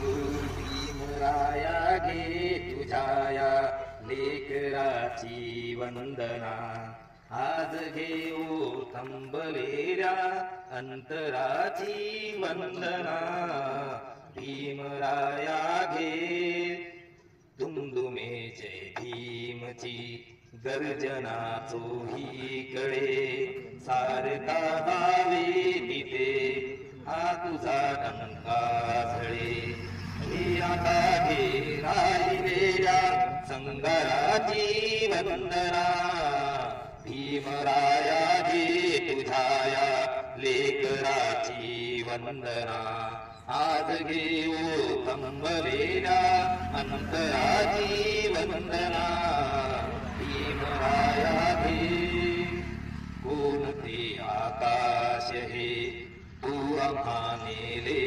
भीमराया घे तुझ्या लेकराची वंदना. आज घेऊ थंबलेल्या अंतराची वंदना. भीमराया घे दुमदुमे जय भीमची गर्जना चोहीकडे. सारखा भावे निते हा तुझा डंका झळे. वीराचा घे राहिलेल्या संघराची वंदना. भीमराया घे तुझ्या लेकराची वंदना. आज घेऊ थंबलेल्या अंतराची वंदना. भीमराया घे कोणते आकाश हे तू आम्हा नेले